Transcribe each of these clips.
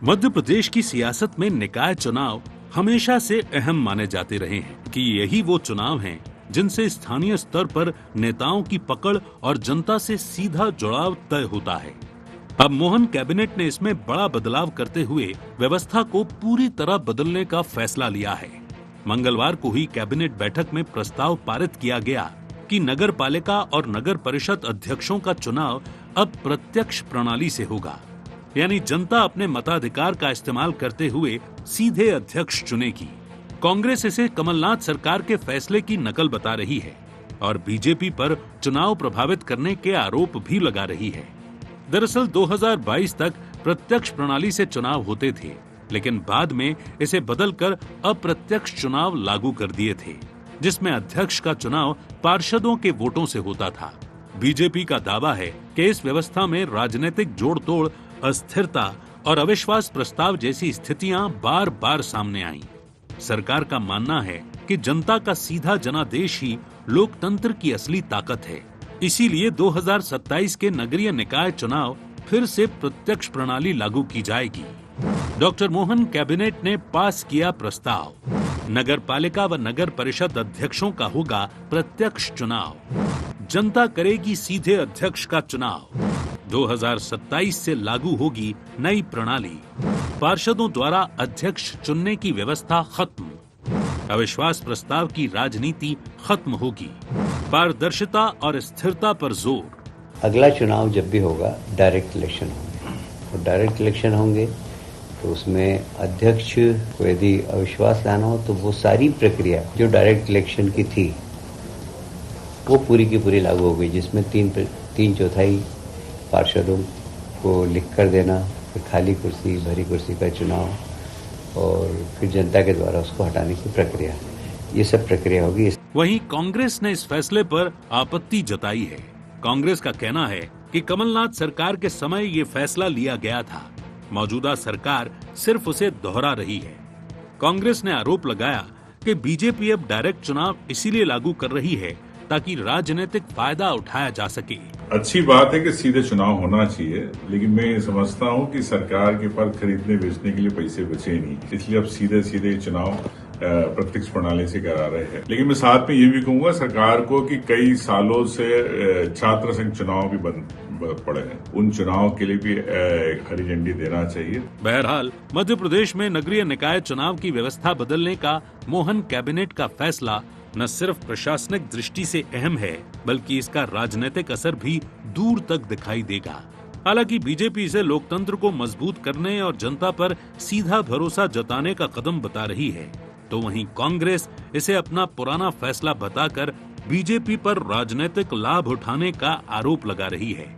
मध्य प्रदेश की सियासत में निकाय चुनाव हमेशा से अहम माने जाते रहे हैं कि यही वो चुनाव हैं जिनसे स्थानीय स्तर पर नेताओं की पकड़ और जनता से सीधा जुड़ाव तय होता है। अब मोहन कैबिनेट ने इसमें बड़ा बदलाव करते हुए व्यवस्था को पूरी तरह बदलने का फैसला लिया है। मंगलवार को हुई कैबिनेट बैठक में प्रस्ताव पारित किया गया कि नगर पालिका और नगर परिषद अध्यक्षों का चुनाव अब प्रत्यक्ष प्रणाली से होगा, यानी जनता अपने मताधिकार का इस्तेमाल करते हुए सीधे अध्यक्ष चुनेगी। कांग्रेस इसे कमलनाथ सरकार के फैसले की नकल बता रही है और बीजेपी पर चुनाव प्रभावित करने के आरोप भी लगा रही है। दरअसल 2022 तक प्रत्यक्ष प्रणाली से चुनाव होते थे, लेकिन बाद में इसे बदलकर अप्रत्यक्ष चुनाव लागू कर दिए थे, जिसमें अध्यक्ष का चुनाव पार्षदों के वोटों से होता था। बीजेपी का दावा है कि इस व्यवस्था में राजनीतिक जोड़ तोड़, अस्थिरता और अविश्वास प्रस्ताव जैसी स्थितियां बार बार सामने आईं। सरकार का मानना है कि जनता का सीधा जनादेश ही लोकतंत्र की असली ताकत है। इसीलिए 2027 के नगरीय निकाय चुनाव फिर से प्रत्यक्ष प्रणाली लागू की जाएगी। डॉक्टर मोहन कैबिनेट ने पास किया प्रस्ताव, नगर पालिका व नगर परिषद अध्यक्षों का होगा प्रत्यक्ष चुनाव। जनता करेगी सीधे अध्यक्ष का चुनाव। 2027 से लागू होगी नई प्रणाली। पार्षदों द्वारा अध्यक्ष चुनने की व्यवस्था खत्म। अविश्वास प्रस्ताव की राजनीति खत्म होगी। पारदर्शिता और स्थिरता पर जोर। अगला चुनाव जब भी होगा डायरेक्ट इलेक्शन होंगे, और डायरेक्ट इलेक्शन होंगे तो उसमें अध्यक्ष को यदि अविश्वास लाना हो तो वो सारी प्रक्रिया जो डायरेक्ट इलेक्शन की थी वो पूरी की पूरी लागू हो गई, जिसमें तीन चौथाई पार्षदों को लिख कर देना, फिर खाली कुर्सी, भरी कुर्सी का चुनाव और फिर जनता के द्वारा उसको हटाने की प्रक्रिया, ये सब प्रक्रिया होगी। वहीं कांग्रेस ने इस फैसले पर आपत्ति जताई है। कांग्रेस का कहना है कि कमलनाथ सरकार के समय ये फैसला लिया गया था, मौजूदा सरकार सिर्फ उसे दोहरा रही है। कांग्रेस ने आरोप लगाया कि बीजेपी अब डायरेक्ट चुनाव इसीलिए लागू कर रही है ताकि राजनीतिक फायदा उठाया जा सके। अच्छी बात है कि सीधे चुनाव होना चाहिए, लेकिन मैं ये समझता हूँ कि सरकार के पास खरीदने बेचने के लिए पैसे बचे नहीं, इसलिए अब सीधे चुनाव प्रत्यक्ष प्रणाली से करा रहे हैं। लेकिन मैं साथ में ये भी कहूंगा सरकार को कि कई सालों से छात्र संघ चुनाव भी बंद पड़े हैं, उन चुनाव के लिए भी हरी झंडी देना चाहिए। बहरहाल मध्य प्रदेश में नगरीय निकाय चुनाव की व्यवस्था बदलने का मोहन कैबिनेट का फैसला न सिर्फ प्रशासनिक दृष्टि से अहम है, बल्कि इसका राजनीतिक असर भी दूर तक दिखाई देगा। हालांकि बीजेपी इसे लोकतंत्र को मजबूत करने और जनता पर सीधा भरोसा जताने का कदम बता रही है, तो वहीं कांग्रेस इसे अपना पुराना फैसला बताकर बीजेपी पर राजनीतिक लाभ उठाने का आरोप लगा रही है।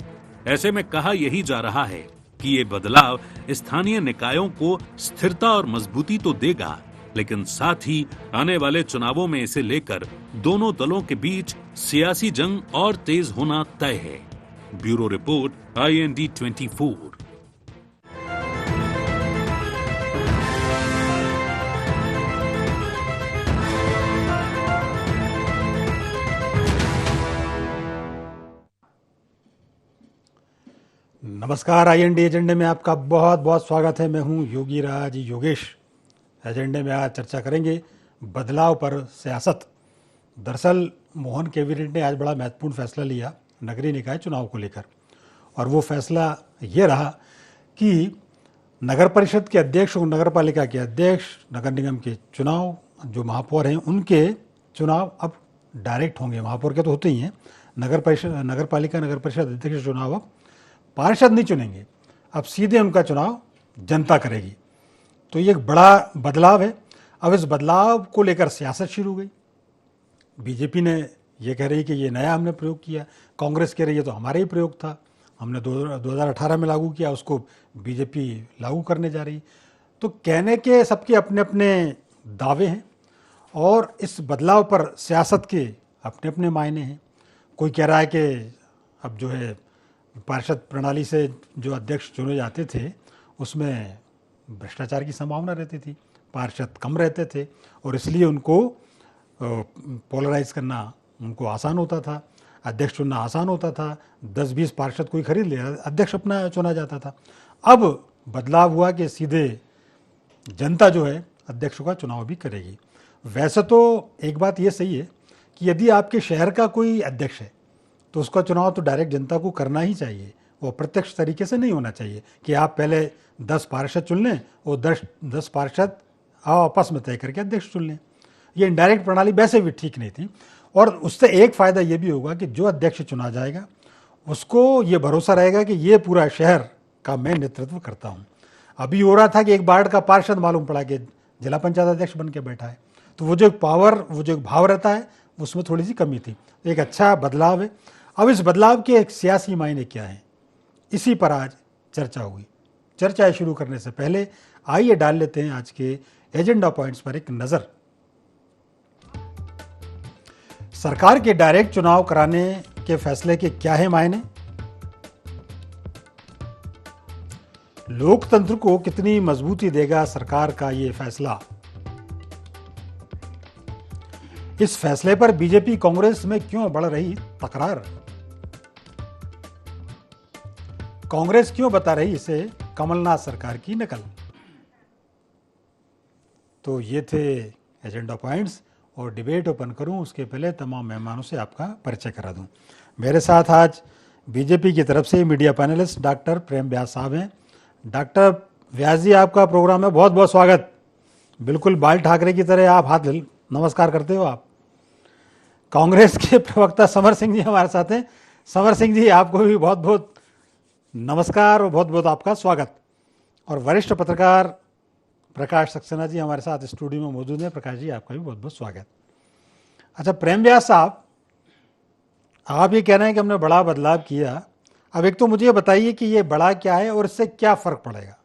ऐसे में कहा यही जा रहा है कि ये बदलाव स्थानीय निकायों को स्थिरता और मजबूती तो देगा, लेकिन साथ ही आने वाले चुनावों में इसे लेकर दोनों दलों के बीच सियासी जंग और तेज होना तय है। Bureau report, IND 24। नमस्कार, IND एजेंडे में आपका बहुत बहुत स्वागत है। मैं हूं योगी राज योगेश। एजेंडे में आज चर्चा करेंगे बदलाव पर सियासत। दरअसल मोहन कैबिनेट ने आज बड़ा महत्वपूर्ण फैसला लिया नगरीय निकाय चुनाव को लेकर, और वो फैसला ये रहा कि नगर परिषद के अध्यक्ष और नगर पालिका के अध्यक्ष, नगर निगम के चुनाव, जो महापौर हैं उनके चुनाव अब डायरेक्ट होंगे। महापौर के तो होते ही हैं। नगर पालिका नगर परिषद अध्यक्ष चुनाव अब पार्षद नहीं चुनेंगे, अब सीधे उनका चुनाव जनता करेगी। तो ये एक बड़ा बदलाव है। अब इस बदलाव को लेकर सियासत शुरू हो गई। बीजेपी ने ये कह रही कि ये नया हमने प्रयोग किया, कांग्रेस कह रही है तो हमारा ही प्रयोग था, हमने 2018 में लागू किया, उसको बीजेपी लागू करने जा रही। तो कहने के सबके अपने अपने दावे हैं और इस बदलाव पर सियासत के अपने अपने मायने हैं। कोई कह रहा है कि अब जो है पार्षद प्रणाली से जो अध्यक्ष चुने जाते थे उसमें भ्रष्टाचार की संभावना रहती थी, पार्षद कम रहते थे और इसलिए उनको पोलराइज करना उनको आसान होता था, अध्यक्ष चुनना आसान होता था। 10-20 पार्षद कोई खरीद लिया, अध्यक्ष अपना चुना जाता था। अब बदलाव हुआ कि सीधे जनता जो है अध्यक्ष का चुनाव भी करेगी। वैसे तो एक बात ये सही है कि यदि आपके शहर का कोई अध्यक्ष है तो उसका चुनाव तो डायरेक्ट जनता को करना ही चाहिए, वो प्रत्यक्ष तरीके से नहीं होना चाहिए कि आप पहले 10 पार्षद चुन लें और 10 पार्षद आपस में तय करके अध्यक्ष चुन लें। ये इनडायरेक्ट प्रणाली वैसे भी ठीक नहीं थी। और उससे एक फ़ायदा ये भी होगा कि जो अध्यक्ष चुना जाएगा उसको ये भरोसा रहेगा कि ये पूरा शहर का मैं नेतृत्व करता हूँ। अभी हो रहा था कि एक वार्ड का पार्षद मालूम पड़ा कि जिला पंचायत अध्यक्ष बन के बैठा है, तो वो जो पावर, वो जो भाव रहता है उसमें थोड़ी सी कमी थी। एक अच्छा बदलाव है। अब इस बदलाव के एक सियासी मायने क्या हैं, इसी पर आज चर्चा हुई। चर्चा शुरू करने से पहले आइए डाल लेते हैं आज के एजेंडा पॉइंट्स पर एक नज़र। सरकार के डायरेक्ट चुनाव कराने के फैसले के क्या है मायने, लोकतंत्र को कितनी मजबूती देगा सरकार का ये फैसला, इस फैसले पर बीजेपी कांग्रेस में क्यों बढ़ रही तकरार, कांग्रेस क्यों बता रही इसे कमलनाथ सरकार की नकल। तो ये थे एजेंडा पॉइंट्स। और डिबेट ओपन करूं उसके पहले तमाम मेहमानों से आपका परिचय करा दूं। मेरे साथ आज बीजेपी की तरफ से मीडिया पैनलिस्ट डॉक्टर प्रेम व्यास साहब हैं। डॉक्टर व्यास जी, आपका प्रोग्राम में बहुत बहुत स्वागत। बिल्कुल बाल ठाकरे की तरह आप हाथ नमस्कार करते हो आप। कांग्रेस के प्रवक्ता समर सिंह जी हमारे साथ हैं। समर सिंह जी, आपको भी बहुत बहुत नमस्कार और बहुत बहुत आपका स्वागत। और वरिष्ठ पत्रकार प्रकाश सक्सेना जी हमारे साथ स्टूडियो में मौजूद हैं। प्रकाश जी, आपका भी बहुत बहुत स्वागत। अच्छा प्रेम व्यास साहब, आप ये कह रहे हैं कि हमने बड़ा बदलाव किया। अब एक तो मुझे ये बताइए कि ये बड़ा क्या है और इससे क्या फर्क पड़ेगा।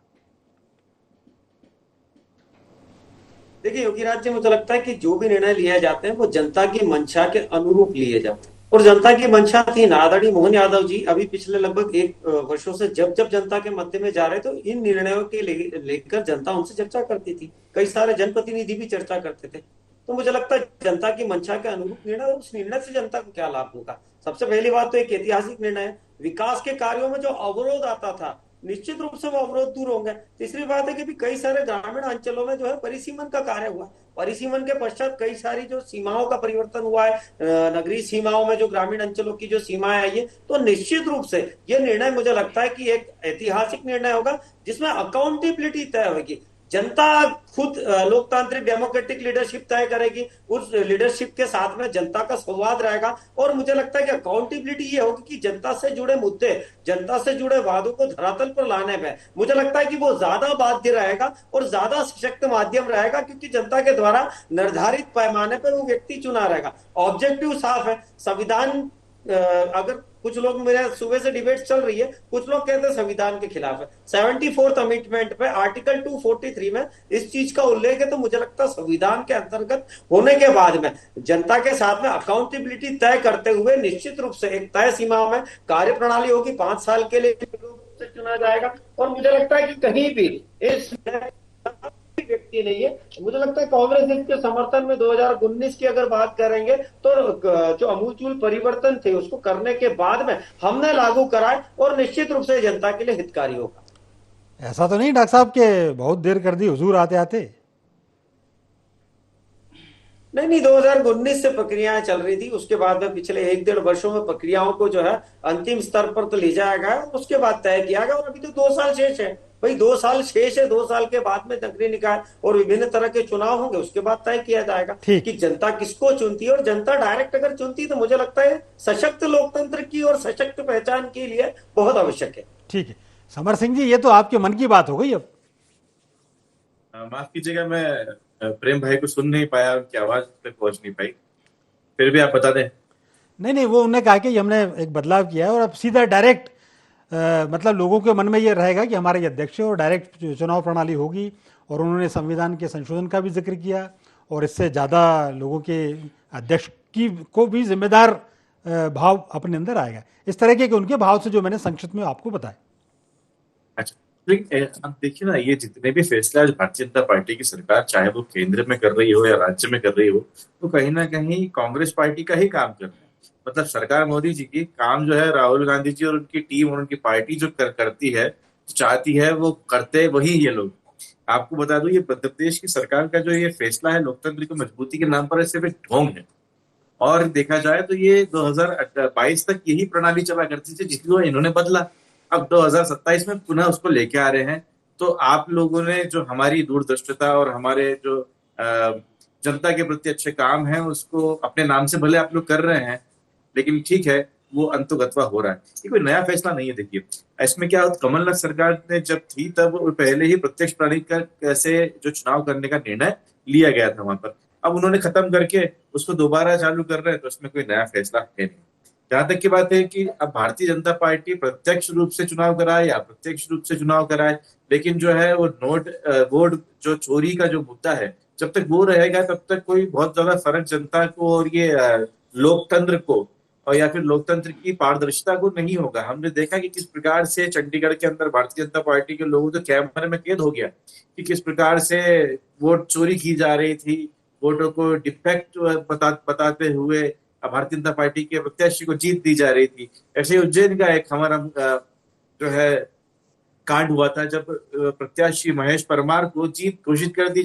देखिए योगी राज जी, मुझे लगता है कि जो भी निर्णय लिए जाते हैं वो जनता की मंशा के अनुरूप लिए जाते हैं। और जनता की मंशा थी आदरणीय मोहन यादव जी अभी पिछले लगभग 1 वर्षों से जब जब जनता के मध्य में जा रहे तो इन निर्णयों के लेकर जनता उनसे चर्चा करती थी। कई सारे जनप्रतिनिधि भी चर्चा करते थे। तो मुझे लगता है जनता की मंशा के अनुरूप निर्णय, और उस निर्णय से जनता को क्या लाभ होगा। सबसे पहली बात तो एक ऐतिहासिक निर्णय है। विकास के कार्यों में जो अवरोध आता था निश्चित रूप से वो अवरोध दूर होंगे। तीसरी बात है कि कई सारे ग्रामीण अंचलों में जो है परिसीमन का कार्य हुआ। परिसीमन के पश्चात कई सारी जो सीमाओं का परिवर्तन हुआ है, नगरीय सीमाओं में जो ग्रामीण अंचलों की जो सीमाएं आई है, तो निश्चित रूप से ये निर्णय मुझे लगता है कि एक ऐतिहासिक निर्णय होगा जिसमें अकाउंटेबिलिटी तय होगी। जनता खुद लोकतांत्रिक डेमोक्रेटिक लीडरशिप तय करेगी। उस लीडरशिप के साथ में जनता का संवाद रहेगा। और मुझे लगता है कि अकाउंटेबिलिटी ये होगी कि जनता से जुड़े मुद्दे, जनता से जुड़े वादों को धरातल पर लाने में मुझे लगता है कि वो ज्यादा बाध्य रहेगा और ज्यादा सशक्त माध्यम रहेगा, क्योंकि जनता के द्वारा निर्धारित पैमाने पर वो व्यक्ति चुना रहेगा। ऑब्जेक्टिव साफ है। संविधान, अगर कुछ लोग, मेरे सुबह से डिबेट चल रही है, कुछ लोग कहते हैं संविधान के खिलाफ है। 74th अमेंडमेंट पे आर्टिकल 243 में इस चीज का उल्लेख है। तो मुझे लगता है संविधान के अंतर्गत होने के बाद में जनता के साथ में अकाउंटेबिलिटी तय करते हुए निश्चित रूप से एक तय सीमा में कार्य प्रणाली होगी। 5 साल के लिए चुना जाएगा। और मुझे लगता है कि कहीं भी इस व्यक्ति नहीं है। मुझे लगता है कांग्रेस इसके समर्थन में 2019 की अगर बात करेंगे तो जो अमूलचूल परिवर्तन थे उसको करने के बाद में हमने लागू कराए और निश्चित रूप से जनता के लिए हितकारी होगा। ऐसा तो नहीं डॉक्टर साहब के बहुत देर कर दी हुजूर आते आते? नहीं, 2019 से प्रक्रियाएं चल रही थी। उसके बाद में पिछले 1-1.5 वर्षों में प्रक्रियाओं को जो है अंतिम स्तर पर तो ले जाया गया, उसके बाद तय किया गया। और अभी तो 2 साल शेष है भाई, 2 साल शेष है। 2 साल के बाद में नगरीय निकाय और विभिन्न तरह के चुनाव होंगे, उसके बाद तय किया जाएगा कि जनता किसको चुनती है। और जनता डायरेक्ट अगर चुनती तो मुझे लगता है सशक्त लोकतंत्र की और सशक्त पहचान के लिए बहुत आवश्यक है। ठीक है समर सिंह जी, ये तो आपके मन की बात हो गई। अब माफ कीजिएगा, मैं प्रेम भाई को सुन नहीं पाया, उनकी आवाज तक पहुंच नहीं पाई। फिर भी आप बता दें। नहीं, वो उन्होंने कहा कि हमने एक बदलाव किया है और अब सीधा डायरेक्ट मतलब लोगों के मन में ये रहेगा कि हमारे अध्यक्ष और डायरेक्ट चुनाव प्रणाली होगी। और उन्होंने संविधान के संशोधन का भी जिक्र किया और इससे ज़्यादा लोगों के अध्यक्ष की को भी जिम्मेदार भाव अपने अंदर आएगा। इस तरह के उनके भाव से जो मैंने संक्षिप्त में आपको बताया। अच्छा, अब देखिए ना, ये जितने भी फैसले आज भारतीय जनता पार्टी की सरकार, चाहे वो केंद्र में कर रही हो या राज्य में कर रही हो, तो कहीं ना कहीं कांग्रेस पार्टी का ही काम कर रहा है। मतलब सरकार मोदी जी की काम जो है राहुल गांधी जी और उनकी टीम और उनकी पार्टी जो करती है, चाहती है वो करते वही ये लोग। आपको बता दूं, ये मध्य प्रदेश की सरकार का जो ये फैसला है लोकतंत्र की मजबूती के नाम पर सिर्फ एक ढोंग है। और देखा जाए तो ये 2022 तक यही प्रणाली चला करती थी जिसको इन्होंने बदला। अब 2027 में पुनः उसको लेके आ रहे हैं। तो आप लोगों ने जो हमारी दूरदृष्टता और हमारे जो जनता के प्रति अच्छे काम है उसको अपने नाम से भले आप लोग कर रहे हैं, लेकिन ठीक है, वो अंतोगत्वा हो रहा है। ये कोई नया फैसला नहीं है। देखिए इसमें क्या, कमलनाथ सरकार ने जब थी तब पहले ही प्रत्यक्ष प्रणाली का से जो चुनाव करने का निर्णय लिया गया था वहां पर। अब उन्होंने खत्म करके उसको दोबारा चालू कर रहे हैं, तो उसमें कोई नया फैसला है नहीं। जहां तक की बात है कि अब भारतीय जनता पार्टी प्रत्यक्ष रूप से चुनाव कराए या अप्रत्यक्ष रूप से चुनाव कराए, लेकिन जो है वो वोट जो चोरी का जो मुद्दा है, जब तक वो रहेगा तब तक कोई बहुत ज्यादा फर्क जनता को और ये लोकतंत्र को और या फिर लोकतंत्र की पारदर्शिता को नहीं होगा। हमने देखा कि किस प्रकार से चंडीगढ़ के अंदर भारतीय जनता पार्टी के लोगों तो कैमरे में कैद हो गया कि किस प्रकार से वोट चोरी की जा रही थी, वोटों को डिफेक्ट बताते हुए भारतीय जनता पार्टी के प्रत्याशी को जीत दी जा रही थी। ऐसे उज्जैन का एक हमारा जो है कांड हुआ था जब प्रत्याशी महेश परमार को जीत घोषित कर दी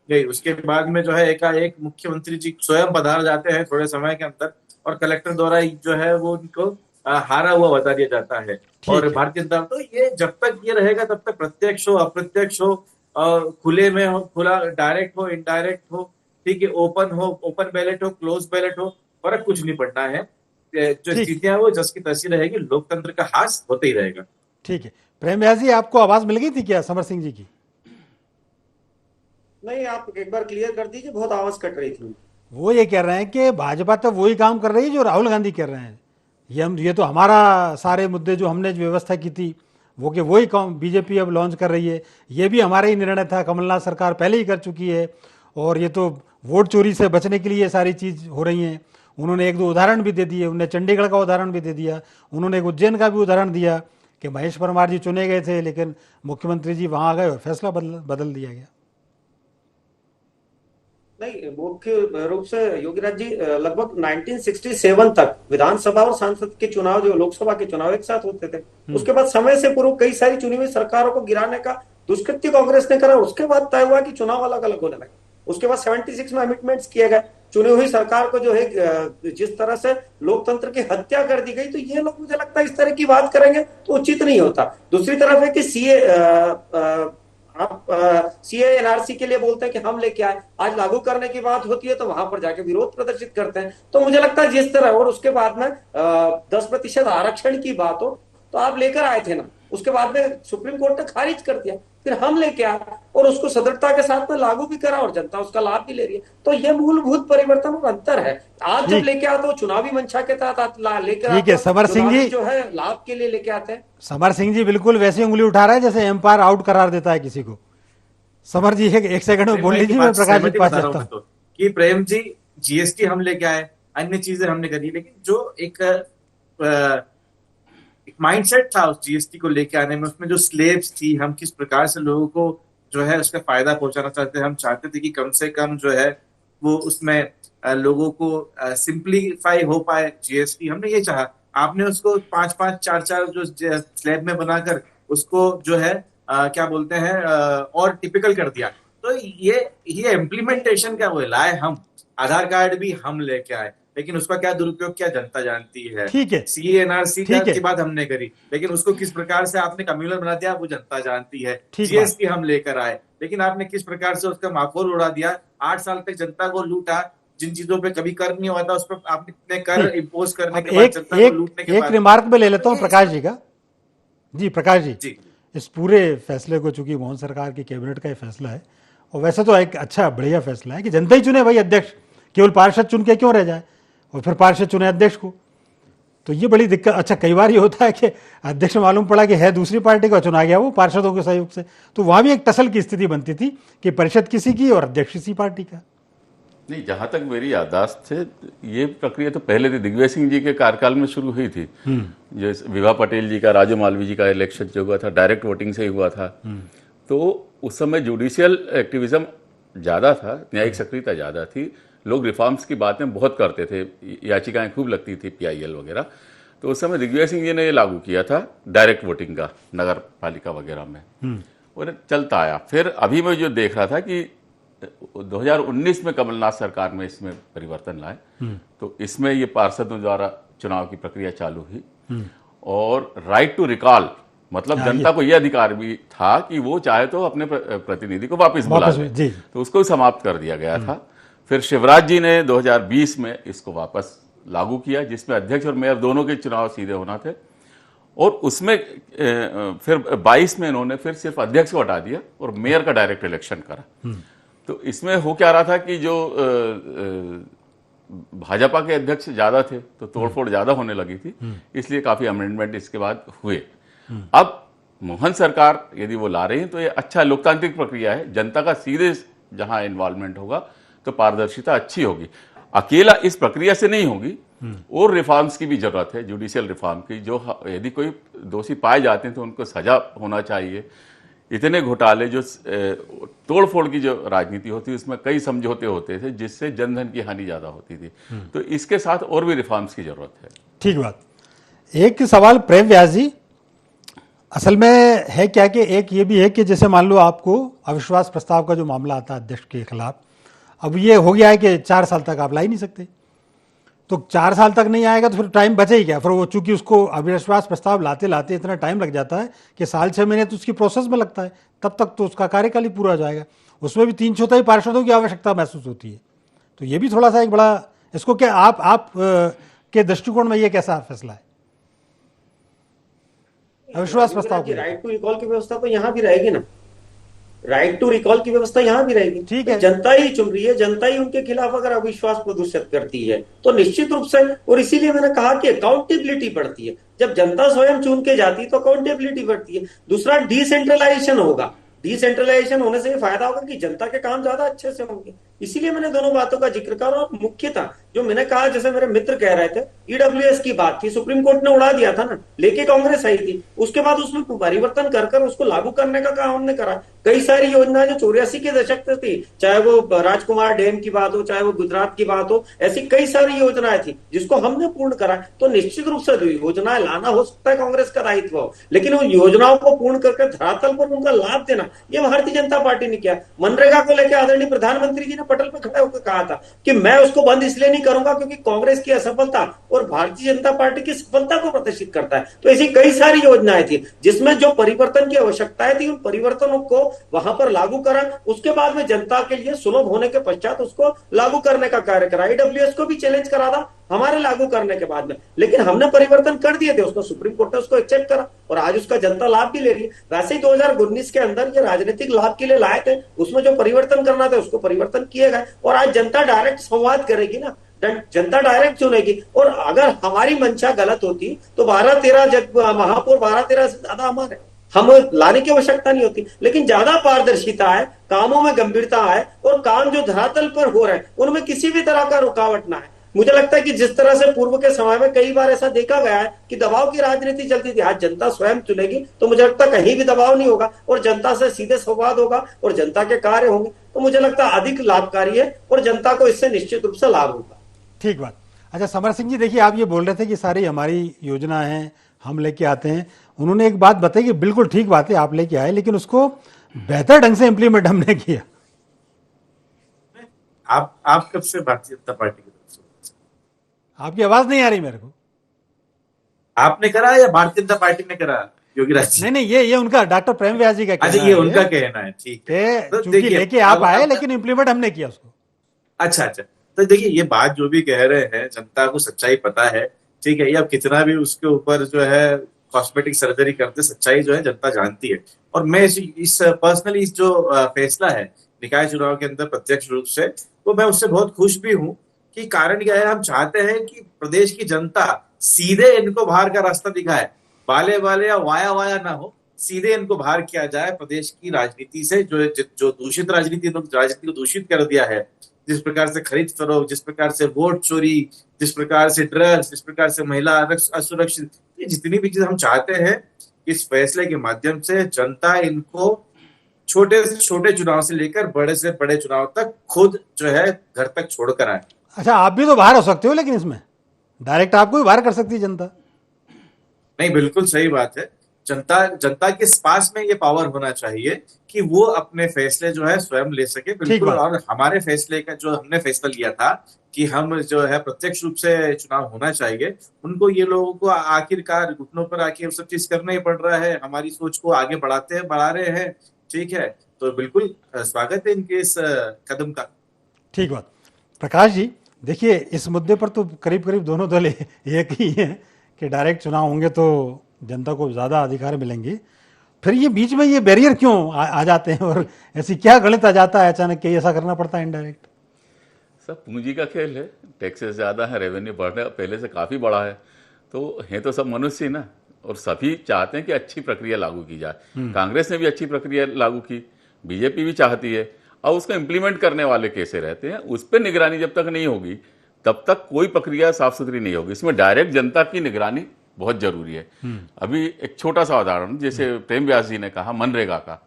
गई। उसके बाद में जो है एकाएक मुख्यमंत्री जी स्वयं पधार जाते हैं थोड़े समय के अंदर, और कलेक्टर द्वारा जो है वो उनको हारा हुआ बता दिया जाता है। और भारतीय जनता, तो ये जब तक ये रहेगा तब तक प्रत्यक्ष हो अप्रत्यक्ष हो, खुले में हो, खुला डायरेक्ट हो इनडायरेक्ट हो, ठीक है, ओपन हो, ओपन बैलेट हो, क्लोज बैलेट हो, फर्क कुछ नहीं पड़ना है। जो स्थितियां वो जस की तैसी रहेगी, लोकतंत्र का हास होते ही रहेगा। ठीक है, प्रेम व्यास जी, आपको आवाज मिल गई थी क्या समर सिंह जी की? नहीं, आप एक बार क्लियर कर दीजिए, बहुत आवाज कट रही थी। वो ये कह रहे हैं कि भाजपा तो वही काम कर रही है जो राहुल गांधी कर रहे हैं। ये तो हमारा सारे मुद्दे जो हमने जो व्यवस्था की थी वो कि वही काम बीजेपी अब लॉन्च कर रही है। ये भी हमारा ही निर्णय था, कमलनाथ सरकार पहले ही कर चुकी है, और ये तो वोट चोरी से बचने के लिए सारी चीज़ हो रही हैं। उन्होंने एक दो उदाहरण भी दे दिए, उन्होंने चंडीगढ़ का उदाहरण भी दे दिया, उन्होंने एक उज्जैन का भी उदाहरण दिया कि महेश परमार जी चुने गए थे लेकिन मुख्यमंत्री जी वहाँ गए और फैसला बदल दिया गया। नहीं, मुख्य रूप से योगीराज जी लगभग 1967 तक विधानसभा और सांसद के चुनाव, जो लोकसभा के चुनाव एक साथ होते थे। उसके बाद समय से पूर्व कई सारी चुनी हुई सरकारों को गिराने का दुष्कृत्य कांग्रेस ने करा। उसके बाद तय हुआ कि चुनाव अलग अलग होने लगे। उसके बाद 76 में अमिटमेंट्स किए गए। चुनी हुई सरकार को जो है जिस तरह से लोकतंत्र की हत्या कर दी गई, तो ये लोग मुझे लगता है इस तरह की बात करेंगे तो उचित नहीं होता। दूसरी तरफ है कि आप सीए एनआरसी के लिए बोलते हैं कि हम लेके आए, आज लागू करने की बात होती है तो वहां पर जाके विरोध प्रदर्शित करते हैं। तो मुझे लगता है जिस तरह, और उसके बाद में 10% आरक्षण की बात हो तो आप लेकर आए थे ना, उसके बाद में सुप्रीम कोर्ट ने खारिज कर दिया, फिर हम लेके आए और उसको सदृढ़ता के साथ में लागू भी करा और जनता उसका लाभ भी ले रही है। तो ये मूलभूत परिवर्तन और अंतर है। आप जब लेके आते हो चुनावी मंशा के तहत लेकर आते हो, समर सिंह जी जो है लाभ के लिए लेके आते हैं। समर सिंह जी बिल्कुल वैसे उंगली उठा रहा है जैसे एम्पायर आउट करार देता है किसी को। समर जी एक सेकंड में बोल लीजिए, मैं प्रकाश जी पास जाता हूं। कि प्रेम जी जीएसटी हम लेके आए, अन्य चीजें हमने करी, लेकिन जो एक माइंडसेट था उस जीएसटी को लेके आने में, उसमें जो स्लेब्स थी, हम किस प्रकार से लोगों को जो है उसका फायदा पहुंचाना चाहते हैं। हम चाहते थे कि कम से कम जो है वो उसमें लोगों को सिंप्लीफाई हो पाए जीएसटी, हमने ये चाहा। आपने उसको 5-5, 4-4 जो स्लैब में बनाकर उसको जो है क्या बोलते हैं और टिपिकल कर दिया। तो ये इम्प्लीमेंटेशन क्या हुआ, लाए हम आधार कार्ड भी हम लेके आए, लेकिन उसका क्या दुरुपयोग किया जनता जानती है। ठीक है, सीएनआरसी की बात हमने करी, लेकिन उसको किस प्रकार से आपने कम्युनल बना दिया वो जनता जानती है। जीएसटी हम लेकर आए, लेकिन आपने किस प्रकार से उसका माखोल उड़ा दिया। 8 साल तक जनता को लूटा, जिन चीजों पे कभी कर नहीं हुआ था उस पर आपने कर इम्पोज करने के बाद जनता को लूटने के बाद। एक रिमार्क में ले लेता हूँ प्रकाश जी का। जी प्रकाश जी, इस पूरे फैसले को, चूंकि मोहन सरकार की कैबिनेट का ये फैसला है, और वैसे तो एक अच्छा बढ़िया फैसला है कि जनता ही चुने भाई अध्यक्ष, केवल पार्षद चुन के क्यों रह जाए, और फिर पार्षद चुने अध्यक्ष को। तो ये बड़ी दिक्कत। अच्छा, कई बार ये होता है कि अध्यक्ष मालूम पड़ा कि है दूसरी पार्टी का, चुना गया वो पार्षदों के सहयोग से, तो वहाँ भी एक टसल की स्थिति बनती थी कि परिषद किसी की और अध्यक्ष किसी पार्टी का। नहीं, जहां तक मेरी याददाश्त है ये प्रक्रिया तो पहले थी, दिग्विजय सिंह जी के कार्यकाल में शुरू हुई थी। जैसे विभा पटेल जी का, राजू मालवीय जी का इलेक्शन जो हुआ था डायरेक्ट वोटिंग से ही हुआ था। तो उस समय जुडिशियल एक्टिविज्म ज़्यादा था, न्यायिक सक्रियता ज़्यादा थी, लोग रिफॉर्म्स की बातें बहुत करते थे, याचिकाएं खूब लगती थी, PIL वगैरह। तो उस समय दिग्विजय सिंह जी ने ये लागू किया था डायरेक्ट वोटिंग का नगर पालिका वगैरह में, और चलता आया। फिर अभी मैं जो देख रहा था कि 2019 में कमलनाथ सरकार में इसमें परिवर्तन लाए, तो इसमें ये पार्षदों द्वारा चुनाव की प्रक्रिया चालू हुई, और राइट टू रिकॉल, मतलब जनता को यह अधिकार भी था कि वो चाहे तो अपने प्रतिनिधि को वापस बुला ले, तो उसको समाप्त कर दिया गया था। फिर शिवराज जी ने 2020 में इसको वापस लागू किया, जिसमें अध्यक्ष और मेयर दोनों के चुनाव सीधे होना थे, और उसमें फिर 22 में इन्होंने फिर सिर्फ अध्यक्ष को हटा दिया और मेयर का डायरेक्ट इलेक्शन करा। तो इसमें हो क्या रहा था कि जो भाजपा के अध्यक्ष ज्यादा थे तो तोड़फोड़ ज्यादा होने लगी थी, इसलिए काफी अमेंडमेंट इसके बाद हुए। अब मोहन सरकार यदि वो ला रही है तो ये अच्छा लोकतांत्रिक प्रक्रिया है, जनता का सीधे जहां इन्वॉल्वमेंट होगा तो पारदर्शिता अच्छी होगी। अकेला इस प्रक्रिया से नहीं होगी, और रिफॉर्म्स की भी जरूरत है, जुडिशियल रिफॉर्म की, जो यदि कोई दोषी पाए जाते हैं तो उनको सजा होना चाहिए। इतने घोटाले जो तोड़फोड़ की जो राजनीति होती है उसमें कई समझौते होते थे जिससे जनधन की हानि ज्यादा होती थी, तो इसके साथ और भी रिफॉर्म्स की जरूरत है। ठीक बात। एक सवाल प्रेम व्यास जी, असल में है क्या कि एक ये भी है कि जैसे मान लो आपको अविश्वास प्रस्ताव का जो मामला आता है अध्यक्ष के खिलाफ, अब ये हो गया है कि 4 साल तक आप ला ही नहीं सकते, तो 4 साल तक नहीं आएगा तो फिर टाइम बचे ही क्या? फिर वो चूंकि उसको अविश्वास प्रस्ताव लाते लाते इतना टाइम लग जाता है कि साल 6 महीने तो उसकी प्रोसेस में लगता है, तब तक तो उसका कार्यकाल ही पूरा हो जाएगा। उसमें भी 3/4 पार्षदों की आवश्यकता महसूस होती है, तो ये भी थोड़ा सा एक बड़ा, इसको क्या आप के दृष्टिकोण में ये कैसा फैसला है अविश्वास प्रस्ताव की? राइट टू रिकॉल की व्यवस्था तो यहाँ भी रहेगी ना, राइट टू रिकॉल की व्यवस्था यहाँ भी रहेगी। ठीक है, जनता ही चुन रही है, जनता ही उनके खिलाफ अगर अविश्वास प्रदर्शित करती है तो निश्चित रूप से, और इसीलिए मैंने कहा कि अकाउंटेबिलिटी बढ़ती है। जब जनता स्वयं चुन के जाती है तो अकाउंटेबिलिटी बढ़ती है। दूसरा, डिसेंट्रलाइजेशन होगा। डिसेंट्रलाइजेशन होने से ये फायदा होगा कि जनता के काम ज्यादा अच्छे से होंगे। इसीलिए मैंने दोनों बातों का जिक्र करा, और मुख्यतः जो मैंने कहा, जैसे मेरे मित्र कह रहे थे, ईडब्ल्यूएस की बात थी, सुप्रीम कोर्ट ने उड़ा दिया था ना, लेके कांग्रेस आई थी, उसके बाद उसमें परिवर्तन कर उसको लागू करने का काम हमने करा। कई सारी योजना जो 84 के दशक से थी, चाहे वो राजकुमार डैम की बात हो, चाहे वो गुजरात की बात हो, ऐसी कई सारी योजनाएं थी जिसको हमने पूर्ण करा। तो निश्चित रूप से योजनाएं लाना हो सकता है कांग्रेस का दायित्व हो, लेकिन उन योजनाओं को पूर्ण करके धरातल पर उनका लाभ देना, ये भारतीय जनता पार्टी ने किया। मनरेगा को लेकर आदरणीय प्रधानमंत्री जी ने पटल पर खड़े होकर कहा था कि मैं उसको बंद इसलिए नहीं करूंगा क्योंकि कांग्रेस की असफलता और भारतीय जनता पार्टी की सफलता को प्रदर्शित करता है। तो ऐसी कई सारी योजनाएं थी जिसमें जो परिवर्तन की आवश्यकताएं थी, उन परिवर्तनों को वहां पर लागू करा। उसके बाद में जनता के लिए सुलभ होने के पश्चात उसको लागू करने का कार्य करा। ईडब्ल्यूएस को भी चैलेंज करा था हमारे लागू करने के बाद में, लेकिन हमने परिवर्तन कर दिए थे, उसको सुप्रीम कोर्ट ने उसको एक्सेप्ट करा और आज उसका जनता लाभ भी ले रही है। वैसे ही 2019 के अंदर ये राजनीतिक लाभ के लिए लाए थे, उसमें जो परिवर्तन करना था उसको परिवर्तन किए गए, और आज जनता डायरेक्ट संवाद करेगी ना, जनता डायरेक्ट चुनेगी। और अगर हमारी मंशा गलत होती तो 12-13 महापौर 12-13 से ज्यादा हमारे, हम लाने की आवश्यकता नहीं होती। लेकिन ज्यादा पारदर्शिता है, कामों में गंभीरता है, और काम जो धरातल पर हो रहे हैं उनमें किसी भी तरह का रुकावट ना है। मुझे लगता है कि जिस तरह से पूर्व के समय में कई बार ऐसा देखा गया है कि दबाव की राजनीति चलती थी, आज जनता स्वयं चुनेगी तो मुझे लगता है कहीं भी दबाव नहीं होगा और जनता से सीधे संवाद होगा और जनता के कार्य होंगे, तो मुझे लगता है अधिक लाभकारी है और जनता को इससे निश्चित रूप से लाभ होगा। ठीक बात। अच्छा समर सिंह जी, देखिए आप ये बोल रहे थे कि सारी हमारी योजना है, हम लेके आते हैं। उन्होंने एक बात बताई कि बिल्कुल ठीक बात है, आप लेके आए, लेकिन उसको बेहतर ढंग से इंप्लीमेंट हमने किया। आप कब से भारतीय जनता पार्टी की तरफ से? आपकी आवाज नहीं आ रही मेरे को। आपने करा या भारतीय जनता पार्टी ने करा योगी राज? नहीं, ये उनका डॉक्टर प्रेम व्यास जी का कहना है। अच्छा, ये उनका कहना है, ठीक है। तो चूंकि लेके आप आए, लेकिन इंप्लीमेंट हमने किया उसको। अच्छा, तो देखिए ये बात जो भी कह रहे हैं, जनता को सच्चाई पता है, ठीक है। ये अब कितना भी उसके ऊपर जो है कॉस्मेटिक सर्जरी करते, सच्चाई जो है जनता जानती है। और मैं इस पर्सनली इस जो फैसला है निकाय चुनाव के अंदर प्रत्यक्ष रूप से, तो मैं उससे बहुत खुश भी हूँ कि कारण क्या है, हम चाहते हैं कि प्रदेश की जनता सीधे इनको बाहर का रास्ता दिखाए, बाले बाले या वाया ना हो, सीधे इनको बाहर किया जाए प्रदेश की राजनीति से, जो दूषित राजनीति को दूषित कर दिया है, जिस प्रकार से खरीद फरोख्त, जिस प्रकार से वोट चोरी, जिस प्रकार से ड्रग्स, जिस प्रकार से महिला असुरक्षित, ये जितनी भी चीज हम चाहते हैं, इस फैसले के माध्यम से जनता इनको छोटे से छोटे चुनाव से लेकर बड़े से बड़े चुनाव तक खुद जो है घर तक छोड़कर आए। अच्छा, आप भी तो बाहर हो सकते हो, लेकिन इसमें डायरेक्ट आपको भी बाहर कर सकती है जनता। नहीं, बिल्कुल सही बात है। जनता के पास में ये पावर होना चाहिए कि वो अपने फैसले जो है स्वयं ले सके, बिल्कुल। बात। और हमारे फैसले का जो हमने फैसला लिया था कि हम जो है प्रत्यक्ष रूप से चुनाव होना चाहिए, उनको ये लोगों को आखिरकार घुटनों पर आके सब चीज करना ही पड़ रहा है। हमारी सोच को आगे बढ़ा रहे हैं, ठीक है। तो बिल्कुल स्वागत है इनके इस कदम का। ठीक बात। प्रकाश जी, देखिए इस मुद्दे पर तो करीब करीब दोनों दल एक ही हैं कि डायरेक्ट चुनाव होंगे तो जनता को ज़्यादा अधिकार मिलेंगे। फिर ये बीच में ये बैरियर क्यों आ जाते हैं और ऐसी क्या गलत आ जाता है अचानक कि ऐसा करना पड़ता है इनडायरेक्ट? सब पूंजी का खेल है, टैक्सेस ज़्यादा है, रेवेन्यू बढ़ रहा है, पहले से काफ़ी बड़ा है, तो हैं तो सब मनुष्य ही ना, और सभी चाहते हैं कि अच्छी प्रक्रिया लागू की जाए। कांग्रेस ने भी अच्छी प्रक्रिया लागू की, बीजेपी भी चाहती है, और उसको इम्प्लीमेंट करने वाले कैसे रहते हैं, उस पर निगरानी जब तक नहीं होगी तब तक कोई प्रक्रिया साफ सुथरी नहीं होगी। इसमें डायरेक्ट जनता की निगरानी बहुत जरूरी है। अभी एक छोटा सा उदाहरण, जैसे प्रेम व्यास जी ने कहा मनरेगा का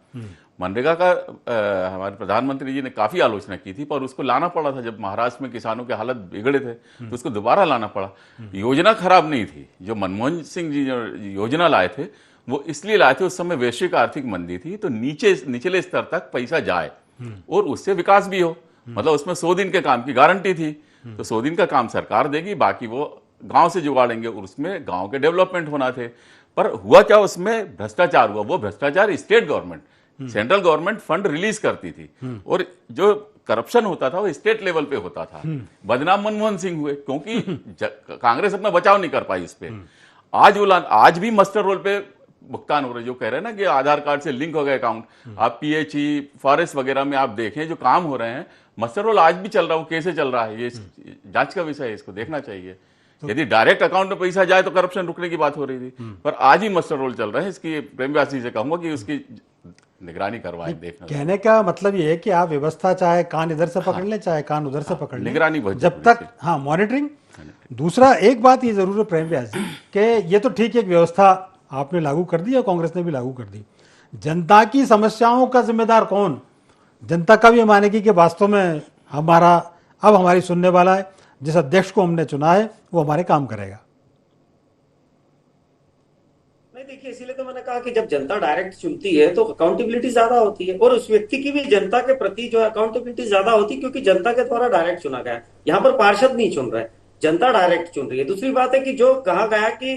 हमारे प्रधानमंत्री जी ने काफी आलोचना की थी, पर उसको लाना पड़ा था जब महाराष्ट्र में किसानों के हालत बिगड़े थे, तो उसको दोबारा लाना पड़ा। योजना खराब नहीं थी, जो मनमोहन सिंह जी जो योजना लाए थे वो इसलिए लाए थे, उस समय वैश्विक आर्थिक मंदी थी, तो निचले स्तर तक पैसा जाए और उससे विकास भी हो। मतलब उसमें 100 दिन के काम की गारंटी थी, तो 100 दिन का काम सरकार देगी, बाकी वो गांव से जुगाड़ेंगे, और उसमें गांव के डेवलपमेंट होना थे। पर हुआ क्या, उसमें भ्रष्टाचार हुआ। वो भ्रष्टाचार state government, central government fund release करती थी, और जो करप्शन होता था वो स्टेट लेवल पे होता था। बदनाम मनमोहन सिंह हुए, क्योंकि कांग्रेस अपना बचाव नहीं कर पाई इस पे। आज भी मस्टर रोल पे भुगतान हो रहे, जो कह रहे हैं ना कि आधार कार्ड से लिंक हो गए अकाउंट, आप पीएचई फॉरेस्ट वगैरह में आप देखें जो काम हो रहे हैं, मस्टर रोल आज भी चल रहा है। वो कैसे चल रहा है, ये जांच का विषय है, इसको देखना चाहिए। यदि डायरेक्ट अकाउंट में पैसा जाए तो करप्शन रुकने की बात हो रही थी, पर आज ही मस्टर रोल चल रहा है। इसकी प्रेम व्यास जी से कहूंगा कि उसकी निगरानी करवाएं, देखना। कहने का मतलब ये है कि आप व्यवस्था चाहे कान इधर से पकड़ लें चाहे कान उधर से पकड़ लें, निगरानी बहुत जब तक मॉनिटरिंग। दूसरा एक बात ये जरूर है प्रेम व्यास जी कि ये तो ठीक है, एक व्यवस्था आपने लागू कर दी और कांग्रेस ने भी लागू कर दी, जनता की समस्याओं का जिम्मेदार कौन? जनता का भी मानेगी कि वास्तव में हमारी सुनने वाला है, जिस अध्यक्ष को हमने चुना है वो हमारे काम करेगा। नहीं, देखिए इसीलिए तो मैंने कहा कि जब जनता डायरेक्ट चुनती है तो अकाउंटेबिलिटी ज्यादा होती है, और उस व्यक्ति की भी जनता के प्रति जो अकाउंटेबिलिटी ज्यादा होती है, क्योंकि जनता के द्वारा डायरेक्ट चुना गया है। यहाँ पर पार्षद नहीं चुन रहे, जनता डायरेक्ट चुन रही है। दूसरी बात है कि जो कहा गया कि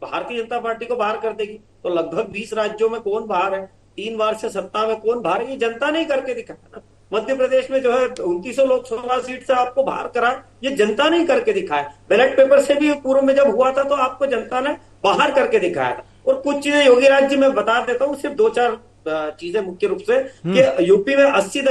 भारतीय जनता पार्टी को बाहर कर देगी, तो लगभग 20 राज्यों में कौन बाहर है, 3 बार से सत्ता में कौन बाहर है, ये जनता नहीं करके दिखाया ना। मध्य प्रदेश में जो है 2900 लोकसभा सीट से आपको बाहर करा, ये जनता नहीं करके दिखाया। बैलेट पेपर से भी पूर्व में जब हुआ था तो आपको जनता ने बाहर करके दिखाया था। और कुछ चीजें योगी राज जी में बता देता हूँ, सिर्फ 2-4 चीजें मुख्य रूप से, कि यूपी में 80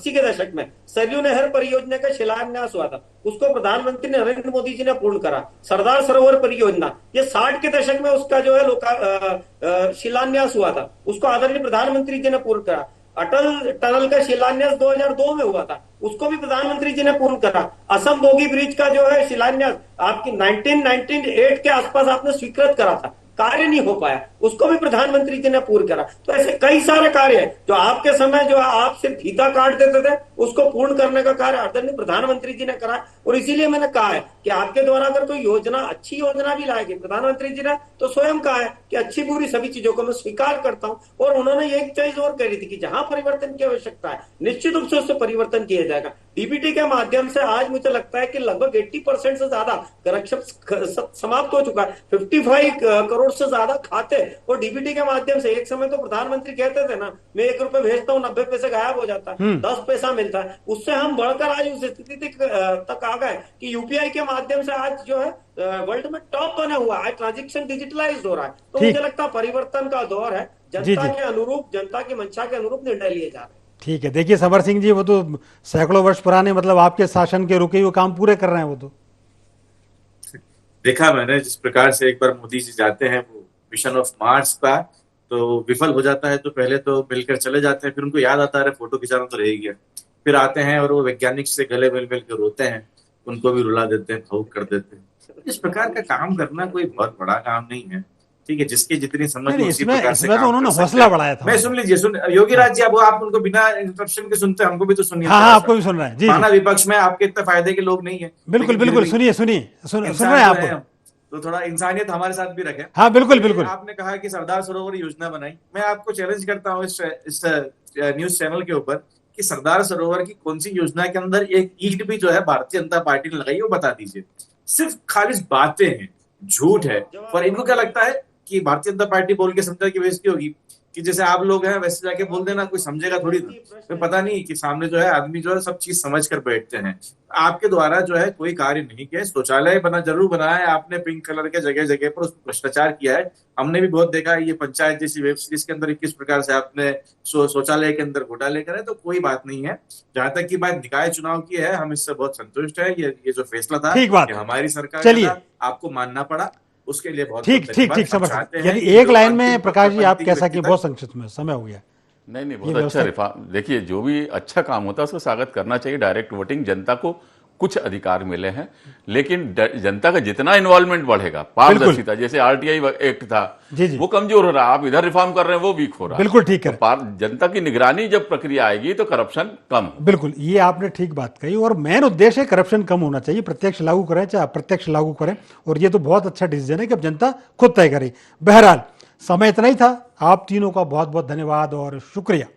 के दशक में सरयू नहर परियोजना का शिलान्यास हुआ था, उसको प्रधानमंत्री नरेंद्र मोदी जी ने पूर्ण करा। सरदार सरोवर परियोजना, ये 60 के दशक में उसका जो है शिलान्यास हुआ था, उसको आदरणीय प्रधानमंत्री जी ने पूर्ण करा। अटल टनल का शिलान्यास 2002 में हुआ था, उसको भी प्रधानमंत्री जी ने पूर्ण करा। असम बोगी ब्रिज का जो है शिलान्यास आपकी 1998 के आसपास आपने स्वीकृत करा था, कार्य नहीं हो पाया, उसको भी प्रधानमंत्री जी ने पूर्ण करा। तो ऐसे कई सारे कार्य हैं जो आपके समय जो आप सिर्फ फीता काट देते थे, उसको पूर्ण करने का कार्य आदरणीय प्रधानमंत्री जी ने करा। और इसीलिए मैंने कहा है कि आपके द्वारा अगर कोई योजना, अच्छी योजना भी लाएगी प्रधानमंत्री जी ने, तो स्वयं कहा है कि अच्छी बुरी सभी चीजों को मैं स्वीकार करता हूं। और उन्होंने एक चीज और कही थी कि जहां परिवर्तन की आवश्यकता है निश्चित रूप से उससे परिवर्तन किया जाएगा। डीबीटी के माध्यम से आज मुझे लगता है कि लगभग 80% से ज्यादा करप्शन समाप्त हो चुका है। 55 करोड़ से ज्यादा खाते और डीबीटी के माध्यम से, एक समय तो प्रधानमंत्री कहते थे ना, मैं 1 रुपए भेजता हूँ 90 पैसे गायब हो जाता है, 10 पैसा मिलता है। उससे हम बढ़कर आज उस स्थिति तक आ गए कि यूपीआई के माध्यम से आज जो है वर्ल्ड में टॉप बना हुआ है, ट्रांजेक्शन डिजिटलाइज हो रहा है। तो मुझे लगता है परिवर्तन का दौर है, जनता के अनुरूप, जनता की मंशा के अनुरूप निर्णय लिए जा रहे हैं। ठीक है, देखिए समर सिंह जी, वो तो सैकड़ों वर्ष पुराने, मतलब आपके शासन के रुके हुए काम पूरे कर रहे हैं। वो तो देखा मैंने, जिस प्रकार से एक बार मोदी जी जाते हैं वो मिशन ऑफ मार्स का, तो विफल हो जाता है तो पहले तो मिलकर चले जाते हैं, फिर उनको याद आता है फोटो खिंचाना तो रह ही गया, फिर आते हैं और वो वैज्ञानिक से गले मिल मिल कर रोते हैं, उनको भी रुला देते हैं, भावुक कर देते हैं। इस प्रकार का काम करना कोई बहुत बड़ा काम नहीं है, ठीक है। जिसकी जितनी समझ उसी प्रकार से काम तो उन्होंने हौसला बढ़ाया था। मैं सुन लीजिए, योगी राज जी, अब आप उनको बिना इंटरप्शन के सुनते हैं, हमको भी तो सुनिए। हाँ, आपको भी सुन रहे हैं जी। माना विपक्ष में आपके इतने फायदे के लोग नहीं है। बिल्कुल बिल्कुल, सुनिए सुन रहे हैं आप। तो थोड़ा इंसानियत हमारे साथ भी रखें। हाँ बिल्कुल बिल्कुल। आपने कहा कि सरदार सरोवर योजना बनाई, मैं आपको चैलेंज करता हूँ इस न्यूज चैनल के ऊपर कि सरदार सरोवर की कौन सी योजना के अंदर एक ईंट भी जो है भारतीय जनता पार्टी ने लगाई, वो बता दीजिए। सिर्फ खाली बातें हैं, झूठ है। पर इनको क्या लगता है कि भारतीय जनता पार्टी बोल के समझा की बेइज्जती होगी, कि जैसे आप लोग हैं वैसे जाके बोल देना, कोई समझेगा थोड़ी ना। तो पता नहीं कि सामने जो है आदमी जो है सब चीज समझ कर बैठते हैं। आपके द्वारा जो है कोई कार्य नहीं किया। शौचालय जरूर बनाया है आपने, पिंक कलर के जगह जगह पर उसमें भ्रष्टाचार किया है। हमने भी बहुत देखा है ये पंचायत जैसी वेब सीरीज के अंदर किस प्रकार से आपने शौचालय के अंदर घोटाले करे। तो कोई बात नहीं है। जहां तक की बात निकाय चुनाव की है, हम इससे बहुत संतुष्ट है। ये जो फैसला था ठीक बात, हमारी सरकार चलिए का था, आपको मानना पड़ा, उसके लिए बहुत ठीक ठीक ठीक समझ सकते। यानी एक लाइन में प्रकाश जी आप कह सकें, बहुत संक्षिप्त में, समय हो गया। नहीं बहुत अच्छा रिफॉर्म। देखिए जो भी अच्छा काम होता है उसको स्वागत करना चाहिए। डायरेक्ट वोटिंग, जनता को कुछ अधिकार मिले हैं, लेकिन जनता का जितना इन्वॉल्वमेंट बढ़ेगा, पारदर्शिता, जैसे आरटीआई एक्ट था जी जी, वो कमजोर हो रहा है, आप इधर रिफॉर्म कर रहे हैं वो वीक हो रहा है। बिल्कुल ठीक है। तो जनता की निगरानी जब प्रक्रिया आएगी तो करप्शन कम हो। बिल्कुल, ये आपने ठीक बात कही। और मेन उद्देश्य है करप्शन कम होना चाहिए। प्रत्यक्ष लागू करें चाहे अप्रत्यक्ष लागू करें, और ये तो बहुत अच्छा डिसीजन है कि अब जनता खुद तय करे। बहरहाल समय इतना ही था। आप तीनों का बहुत बहुत धन्यवाद और शुक्रिया।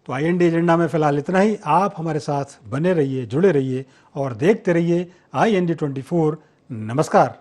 तो IND एजेंडा में फिलहाल इतना ही। आप हमारे साथ बने रहिए, जुड़े रहिए और देखते रहिए IND 24। नमस्कार।